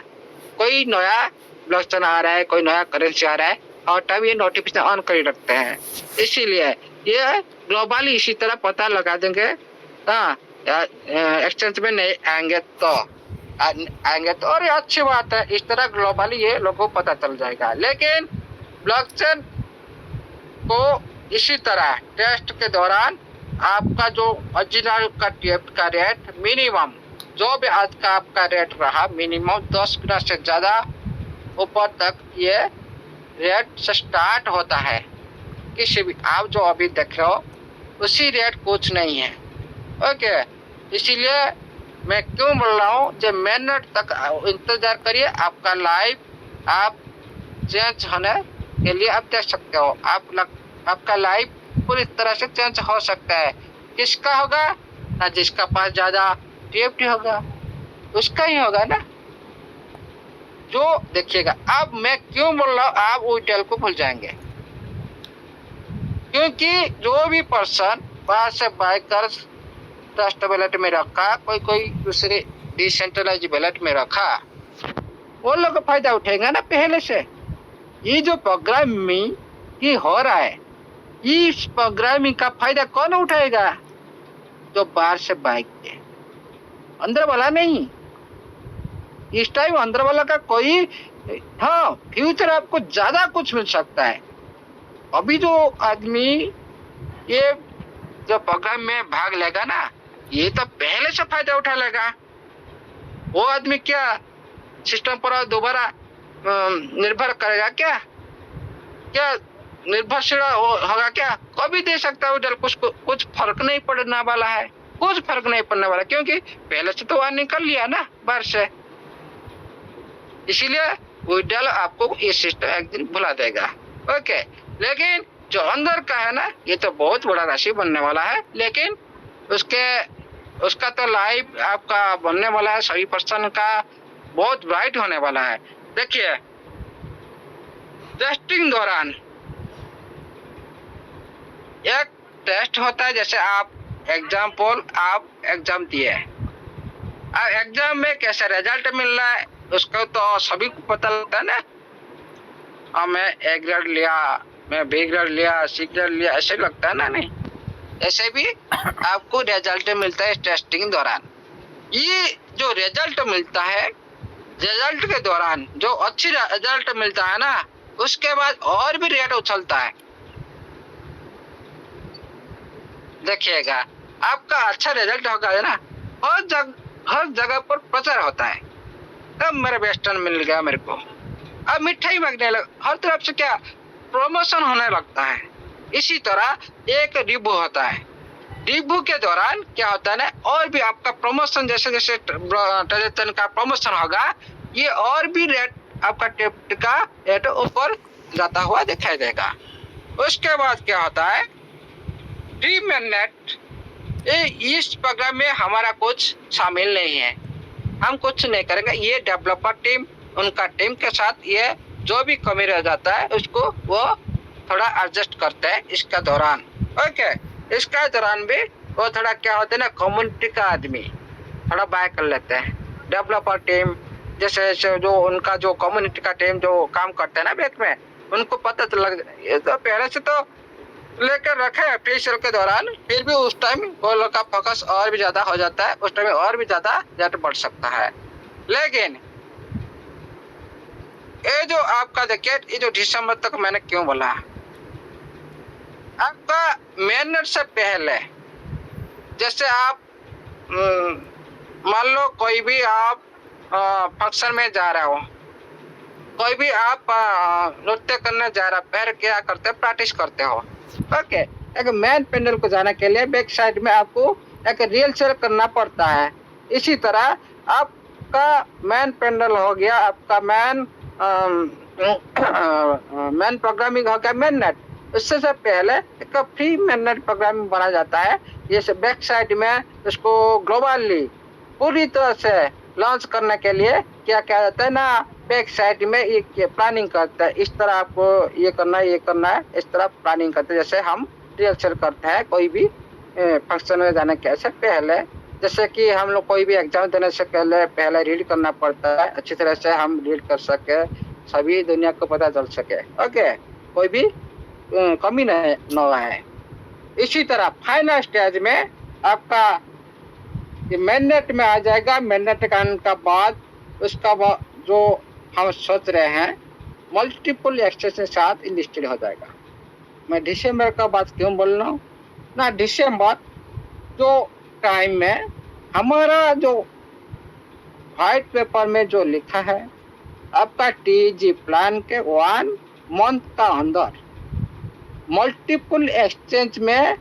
कोई नया ब्लॉकचेन आ रहा है, कोई नया करेंसी आ रहा है, और तब ये नोटिफिकेशन ऑन कर रखते हैं। इसीलिए ये ग्लोबली इसी तरह पता लगा देंगे। हाँ, एक्सचेंज में नहीं आएंगे तो और ये अच्छी बात है, इस तरह ग्लोबली ये लोगों को पता चल जाएगा। लेकिन ब्लॉकचेन को इसी तरह टेस्ट के दौरान आपका जो ओरिजिनल का टेप्ट का रेट मिनिमम, जो भी आज का आपका रेट रहा, मिनिमम 10 गुना से ज़्यादा ऊपर तक ये रेट से स्टार्ट होता है। किसी भी आप जो अभी देख रहे हो उसी रेट कुछ नहीं है। ओके, इसीलिए मैं क्यों बोल रहा हूँ, जब मिनट तक इंतजार करिए, आपका लाइव आप चेंज होने के लिए आप देख सकते हो। आपका लाइफ पूरी तरह से चेंज हो सकता है। किसका होगा ना, जिसका पास ज़्यादा टीएफटी होगा उसका ही होगा ना। जो देखिएगा, अब मैं क्यों बोल रहा हूँ, आप विड्रॉल को भूल जाएंगे, क्योंकि जो भी पर्सन बाहर से बाय कर ट्रस्ट वैलेट में रखा, कोई दूसरे डिसेंट्रलाइज वैलेट में रखा, वो लोग फायदा उठेगा ना पहले से। ये जो प्रोग्रामिंग की हो रहा है, इस प्रोग्रामिंग का फायदा कौन उठाएगा? जो बाहर से बाय किए, अंदर वाला नहीं। इस टाइम अंदर वाला का कोई, हाँ, फ्यूचर आपको ज्यादा कुछ मिल सकता है। अभी जो आदमी ये जो प्रोग्राम में भाग लेगा ना, ये तो पहले से फायदा उठा लेगा। वो आदमी क्या सिस्टम पर दोबारा निर्भर करेगा? क्या निर्भरशील होगा? क्या कभी दे सकता है? कुछ फर्क नहीं पड़ने वाला है, कुछ फर्क नहीं पड़ने वाला, क्योंकि पहले से तो वहां निकल लिया ना बाहर से। इसीलिए विड्रॉल आपको ये सिस्टम एक दिन भुला देगा। ओके, लेकिन जो अंदर का है ना, ये तो बहुत बड़ा राशि बनने वाला है। लेकिन उसका तो लाइफ आपका बनने वाला है, सभी पर्सन का बहुत ब्राइट होने वाला है। देखिए, टेस्टिंग दौरान एक टेस्ट होता है, जैसे आप एग्जाम दिए, अब एग्जाम में कैसा रिजल्ट मिल रहा है उसको तो सभी को पता लगता है ना। और मैं ए ग्रेड लिया, मैं बी ग्रेड लिया, सी ग्रेड लिया, ऐसे लगता है ना? नहीं, ऐसे भी आपको रिजल्ट मिलता है टेस्टिंग दौरान। ये जो रिजल्ट मिलता है, रिजल्ट के दौरान जो अच्छी रिजल्ट मिलता है ना, उसके बाद और भी रेट उछलता है। देखिएगा, आपका अच्छा रिजल्ट होगा ना, हर जगह पर प्रचार होता है। तब मेरा वेस्टर्न मिल गया मेरे को, अब मिठाई मांगने लग, हर तरफ से क्या प्रमोशन होने लगता है। इसी तरह एक रिव्यू होता है, रिव्यू के दौरान क्या होता है ना, और भी आपका प्रमोशन जैसे जैसे ट्रांजेक्शन का प्रमोशन होगा, ये और भी रेट आपका टेप का रेट ऊपर जाता हुआ दिखाई देगा। उसके बाद क्या होता है, फ्री मैनेट, इस प्रोग्राम में हमारा कुछ शामिल नहीं है, हम कुछ नहीं करेंगे। ये डेवलपर टीम, उनका टीम के साथ ये जो भी कमी रह जाता है उसको वो थोड़ा एडजस्ट करते हैं इसका दौरान। ओके, इसका दौरान भी वो थोड़ा क्या होता है ना, कम्युनिटी का आदमी थोड़ा बाय कर लेते हैं। डेवलपर टीम जैसे जैसे जो उनका जो कम्युनिटी का टीम जो काम करते हैं ना बैंक में, उनको पता तो लग, ये तो पहले से तो लेकर रखे हैं फ्री सेल के दौरान, फिर भी उस टाइम वो लोग का फोकस और भी ज्यादा हो जाता है, उस टाइम और भी ज्यादा रेट बढ़ सकता है। लेकिन ये जो आपका देखिए, ये जो दिसंबर तक मैंने क्यों बोला, आपका मेन नेट से पहले जैसे आप मान लो कोई भी आप फंक्शन में जा रहे हो, कोई भी आप नृत्य करने जा रहा, पहले क्या करते हैं, प्रैक्टिस करते हो। ओके, एक मेन पैनल को जाने के लिए बैक साइड में आपको एक रियल सेल करना पड़ता है। इसी तरह आपका मेन पैनल हो गया, आपका मेन प्रोग्रामिंग हो गया मेन नेट। उससे से पहले एक फ्री मेन नेट प्रोग्रामिंग बना जाता है, जैसे बैक साइड में उसको ग्लोबली पूरी तरह से लॉन्च करने के लिए क्या क्या जाता है ना, बैक साइड में ये प्लानिंग करता है, इस तरह आपको ये करना है, ये करना है, इस तरह प्लानिंग करते हैं। जैसे हम रिहर्सल करते हैं कोई भी फंक्शन में जाने के से पहले, जैसे कि हम लोग कोई भी एग्जाम देने से पहले रीड करना पड़ता है, अच्छी तरह से हम रीड कर सके, सभी दुनिया को पता चल सके। ओके, कोई भी कमी नहीं न है। इसी तरह फाइनल स्टेज में आपका ये मेननेट में आ जाएगा। मेननेट का आने का बाद उसका जो हम सोच रहे हैं मल्टीपल एक्सेस के साथ लिस्टेड हो जाएगा। मैं दिसंबर का बात क्यों बोल रहा हूँ ना, दिसंबर जो टाइम में हमारा जो व्हाइट पेपर में जो लिखा है, आपका टीजी प्लान के 1 मंथ का अंदर मल्टीपल एक्सचेंज में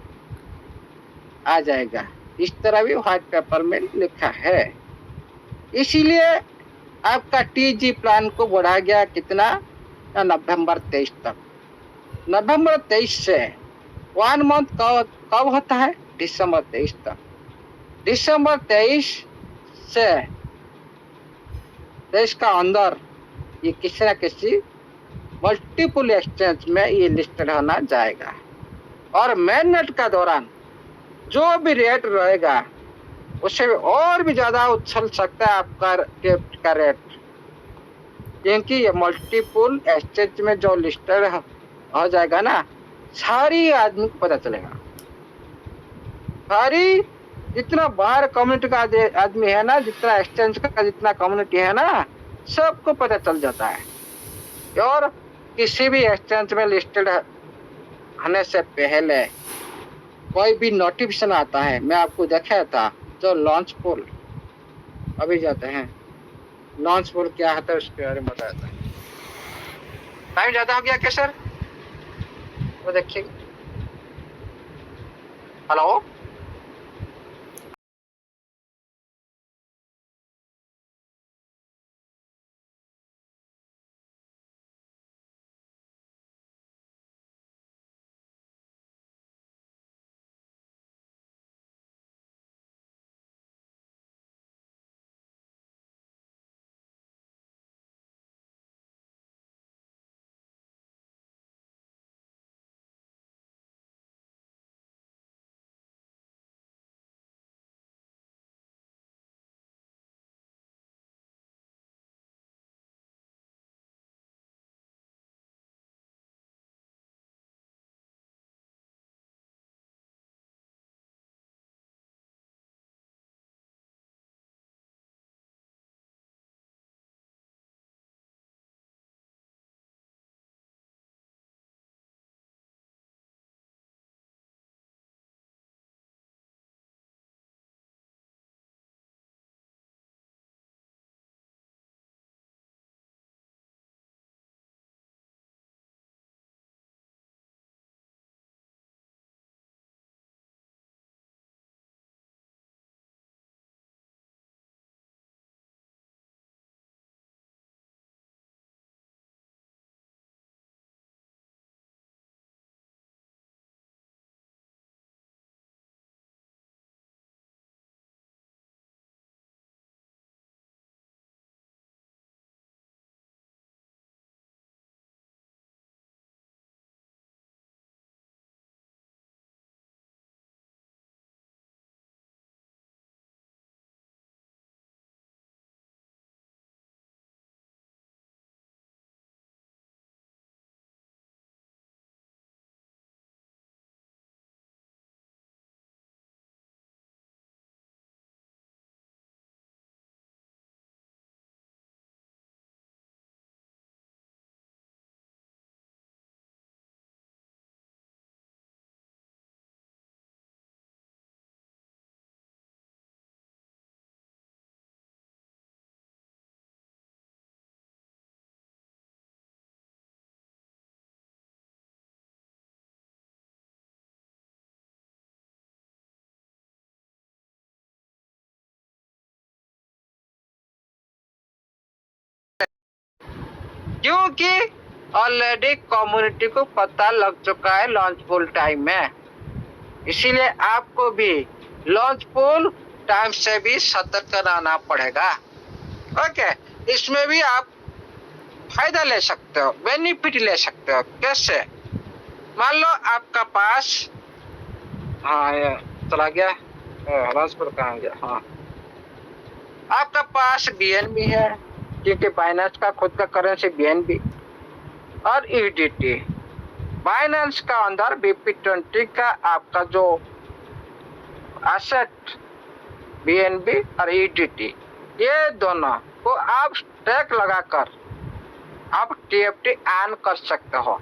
आ जाएगा, इस तरह भी व्हाइट पेपर में लिखा है। इसीलिए आपका टीजी प्लान को बढ़ा गया कितना, नवंबर 23 तक। नवंबर 23 से 1 मंथ कब होता है, दिसंबर 23 तक। दिसंबर 23 से 23 का अंदर ये किसी न किसी मल्टीपल एक्सचेंज में ये लिस्टेड होना जाएगा। और मेन नेट का दौरान जो भी रेट रहेगा उससे और भी ज्यादा उछल सकता है आपका रेट, क्योंकि ये मल्टीपल एक्सचेंज में जो लिस्टेड हो जाएगा ना, सारी आदमी को पता चलेगा, सारी जितना बाहर कम्युनिटी का आदमी है ना, जितना एक्सचेंज का जितना कम्युनिटी है ना, सबको पता चल जाता है। और किसी भी एक्सचेंज में लिस्टेड होने से पहले कोई भी नोटिफिकेशन आता है, मैं आपको दिखाया था जो लॉन्च पोल अभी जाते हैं, लॉन्च पोल क्या होता है उसके बारे में बताया था। टाइम ज्यादा हो गया क्या सर, वो देखिए। हेलो। क्योंकि ऑलरेडी कम्युनिटी को पता लग चुका है लॉन्च पूल टाइम में, इसीलिए आपको भी लॉन्च पूल टाइम से भी सतर्क रहना पड़ेगा। ओके, इसमें भी आप फायदा ले सकते हो, बेनिफिट ले सकते हो। कैसे? मान लो आपका पास, हाँ ये चला गया, लॉन्च पूल कहाँ गया? हाँ, आपका पास BNB है, क्योंकि बाइनेंस का खुद का करेंसी BNB और USDT। बाइनेंस का अंदर BP20 का आपका जो एसेट BNB और USDT, ये दोनों को आप स्टेक लगाकर आप TFT ऑन कर सकते हो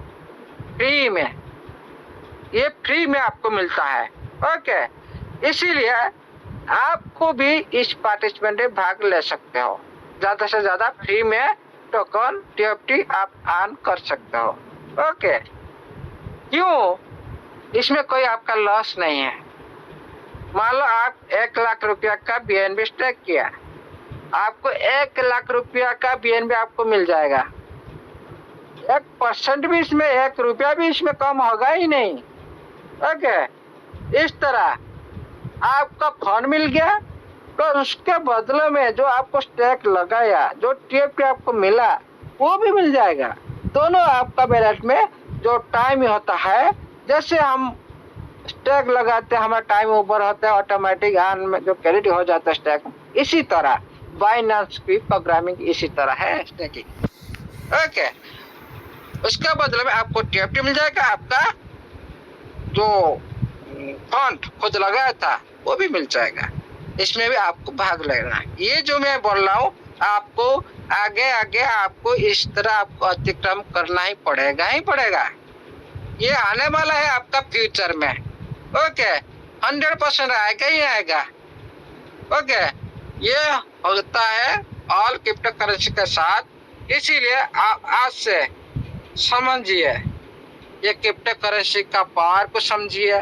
फ्री में। ये फ्री में आपको मिलता है। ओके, इसीलिए आपको भी इस पार्टिसिपेंट में भाग ले सकते हो। ज़्यादा से ज़्यादा फ्री में टोकन TFT आप ऑन कर सकते हो। ओके, क्यों? इसमें कोई आपका लॉस नहीं है। मान लो आप 1 लाख रुपया का BNB स्टेक किया, आपको 1 लाख रुपया का BNB आपको मिल जाएगा। 1% भी इसमें, 1 रुपया भी इसमें कम होगा ही नहीं। ओके, इस तरह आपका फंड मिल गया, तो उसके बदले में जो आपको स्टेक लगाया, जो TFT आपको मिला, वो भी मिल जाएगा। दोनों आपका वैलेट में जो टाइम होता है, जैसे हम स्टेक लगाते हैं, हमारा टाइम ओवर होता है, ऑटोमेटिक ऑन में जो क्रेडिट हो जाता है स्टेक, इसी तरह बाइनेंस की प्रोग्रामिंग इसी तरह है स्टेकिंग। ओके, उसके बदले में आपको TFT मिल जाएगा, आपका जो फंड खुद लगाया था वो भी मिल जाएगा। इसमें भी आपको भाग लेना है। ये जो मैं बोल रहा हूँ, आपको आगे आगे आपको इस तरह आपको अतिक्रम करना ही पड़ेगा। ये आने वाला है आपका फ्यूचर में। ओके, 100% आएगा ही आएगा। ओके, ये होता है ऑल क्रिप्टो करेंसी के साथ। इसीलिए आप आज से समझिए, ये क्रिप्टो करेंसी का पावर को समझिए,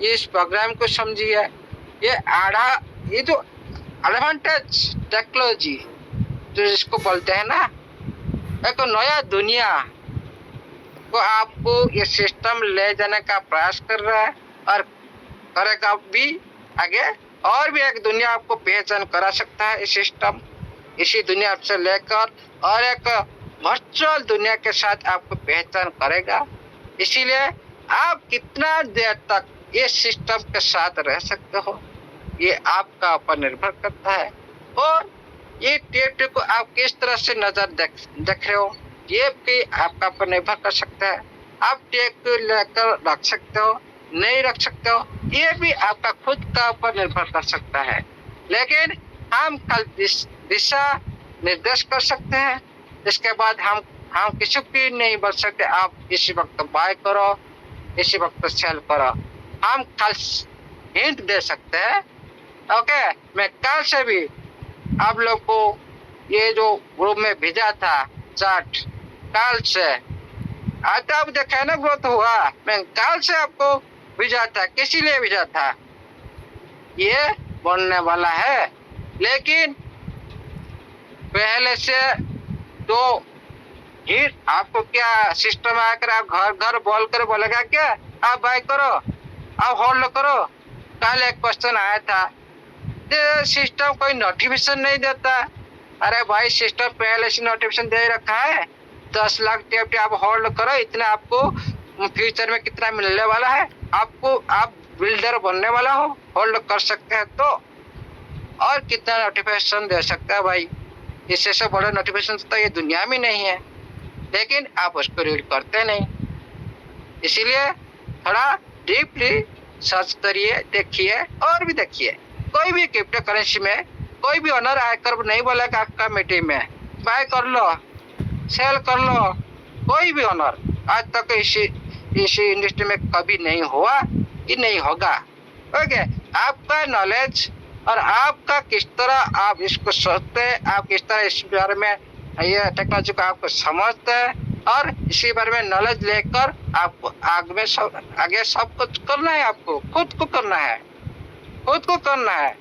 ये इस प्रोग्राम को समझिए। ये जो एडवांटेज टेक्नोलॉजी जो जिसको बोलते हैं ना, एक नया दुनिया को आपको ये सिस्टम ले जाने का प्रयास कर रहा है और करेगा भी आगे। और भी एक दुनिया आपको पहचान करा सकता है ये सिस्टम। इसी दुनिया से लेकर और एक वर्चुअल दुनिया के साथ आपको पहचान करेगा। इसीलिए आप कितना देर तक ये सिस्टम के साथ रह सकते हो, ये आपका ऊपर निर्भर करता है। और ये TFT को आप किस तरह से नजर देख रहे हो, ये भी आपका ऊपर निर्भर कर सकता है। आप TFT लेकर रख सकते हो, नहीं रख सकते हो, ये भी आपका खुद का ऊपर निर्भर कर सकता है। लेकिन हम कल दिशा निर्देश कर सकते हैं। इसके बाद हम किसी भी नहीं बोल सकते आप इसी वक्त बाय करो, इसी वक्त सेल करो। हम कल हिंट दे सकते हैं। ओके, मैं कल से भी आप लोग को ये जो ग्रुप में भेजा था चार्ट, कल से आज तो आप देखा ना ग्रोथ हुआ, मैं कल से आपको भेजा था। किसी लिए भेजा था? ये बनने वाला है। लेकिन पहले से तो फिर आपको क्या सिस्टम आकर आप घर घर बोल कर बोलेगा क्या आप बाय करो, आप होल्ड करो? कल एक क्वेश्चन आया था, सिस्टम कोई नोटिफिकेशन नहीं देता। अरे भाई, सिस्टम पहले से नोटिफिकेशन दे रखा है, 10 लाख TFT आप होल्ड करो, इतना आपको फ्यूचर में कितना मिलने वाला है, आपको आप बिल्डर बनने वाला हो, होल्ड कर सकते हैं तो। और कितना नोटिफिकेशन दे सकता है भाई, इससे से बड़ा नोटिफिकेशन तो ये दुनिया में नहीं है। लेकिन आप उसको रीड करते नहीं। इसीलिए थोड़ा डीपली सर्च करिए, देखिए और भी देखिए। कोई भी क्रिप्टो करेंसी में कोई भी ऑनर आकर नहीं बोलेगा आपका मीटिंग में बाय कर लो, सेल कर लो। कोई भी ऑनर आज तक इसी इंडस्ट्री में कभी नहीं हुआ कि नहीं होगा। ओके, आपका नॉलेज और आपका किस तरह आप इसको सोचते हैं, आप किस तरह इस बारे में ये टेक्नोलॉजी को आपको समझते हैं और इसी बारे में नॉलेज लेकर आपको आगे सब कुछ करना है। आपको खुद को करना है।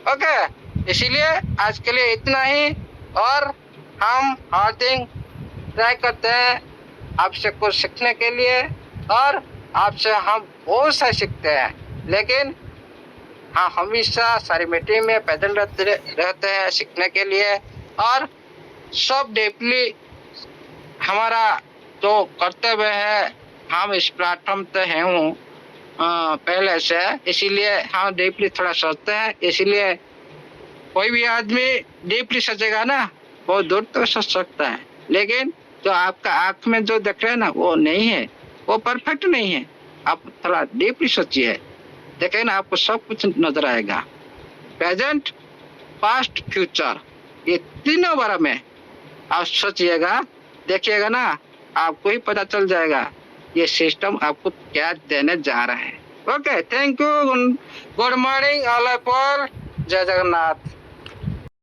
ओके, इसीलिए आज के लिए इतना ही। और हम हर दिन ट्राई करते हैं आपसे कुछ सीखने के लिए, और आपसे हम बहुत सा सीखते हैं। लेकिन हाँ, हमेशा सारी मीटिंग में पैदल रहते हैं सीखने के लिए, और सब डीपली हमारा जो कर्तव्य है, हम इस प्लेटफॉर्म पे हैं हूँ पहले से, इसीलिए हम डीपली थोड़ा सोचते हैं। इसीलिए कोई भी आदमी डीपली सोचेगा ना, बहुत दूर तक सोच सकता है, लेकिन जो आपका आंख में जो देख रहे हैं ना, वो नहीं है, वो परफेक्ट नहीं है। आप थोड़ा डीपली सोचिए, देखें ना, आपको सब कुछ नजर आएगा। प्रेजेंट, पास्ट, फ्यूचर, ये तीनों बारे में आप सोचिएगा, देखिएगा ना, आपको ही पता चल जाएगा ये सिस्टम आपको क्या देने जा रहा है। Okay, thank you, good morning all of all, जय जगन्नाथ।